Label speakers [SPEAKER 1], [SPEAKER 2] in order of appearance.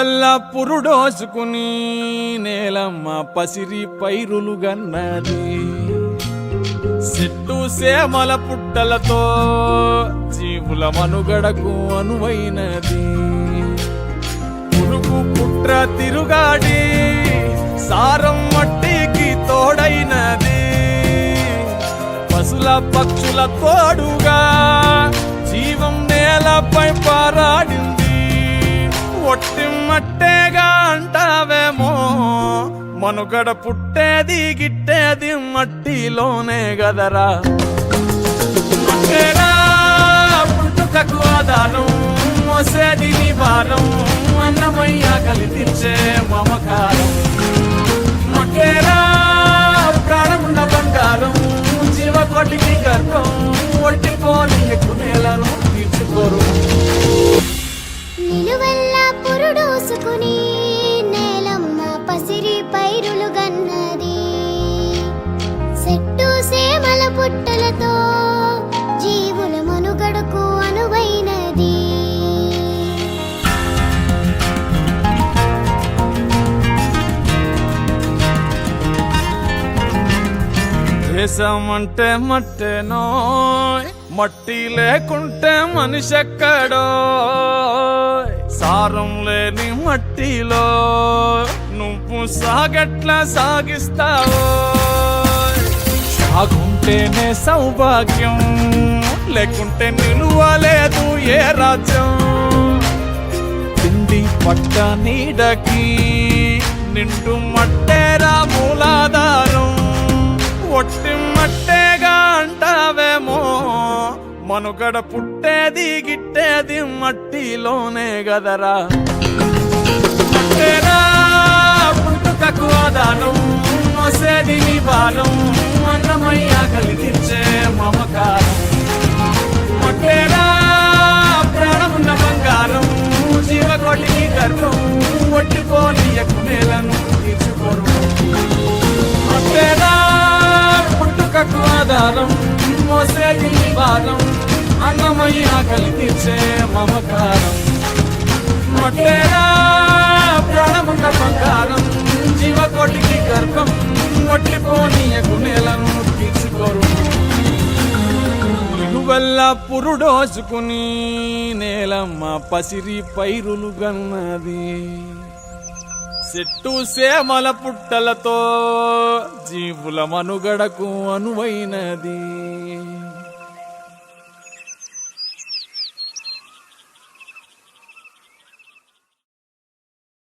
[SPEAKER 1] వల్ల పురుడోసుకుని నేలమ్మ పసిరి పైరులు గన్నది చెట్టు సేమల పుట్టలతో జీవుల మనుగడకు అనువైనది పురుగు పుట్ర తిరుగాడి సారం మట్టికి తోడైనది పశుల పక్షుల తోడుగా జీవం నేలపై పారాడింది ఒట్టి మట్టేగా అంటావేమో మనుగడ పుట్టేది గిట్టేది మట్టిలోనే గదరా మట్టేరా పుట్టుకకు ఆధారం మోసేది నివారం అన్నమయ్య కలితిచ్చే మమకారం మట్టేరా ప్రాణమున్న బంగారం జీవకోటికి గర్భం ఒట్టిపోని నేలను తీర్చుకోరు
[SPEAKER 2] నిలువెల్లా పురుడోసుకుని నేలమ్మ పసిరి పైరులు గన్నది చెట్టు సేమల పుట్టలతో జీవుల మనుగడకు అనువైనది
[SPEAKER 1] దేశమంటే మట్టేనో మట్టి లేకుంటే మనిషెక్కడో సారం లేని మట్టిలో నువ్వు సాగట్లా సాగిస్తావో సాగుంటేనే సౌభాగ్యం లేకుంటే నిలువలేదు ఏ రాజ్యం తిండి పట్ట నీడకి నిండు మట్టేరా మూలాధారం ఒట్టి మట్టేగా అంటావేమో మనుగడ పుట్టేది గిట్టేది మట్టిలోనే గదరా మట్టేరా పుట్టుకకు ఆధారం మోసేది నివారం అన్నమయ్య కలిగించే మమకారం మట్టేరా ప్రాణమున్న బంగారం జీవకోటికి గర్భం ఒట్టిపోని నేలను తీర్చుకోరు మట్టేరా పుట్టుకకు ఆధారం మోసేది నివారం అన్నమయ్య కలిగించే మమకారం మట్టేరా ప్రాణమున్న బంగారం జీవకోటికి గర్భం ఒట్టిపోని నేలను తీర్చుకోరు వల్ల పురుడోసుకుని నేలమ్మ పసిరి పైరులు గన్నది చెట్టు సేమల పుట్టలతో జీవుల మనుగడకు అనువైనది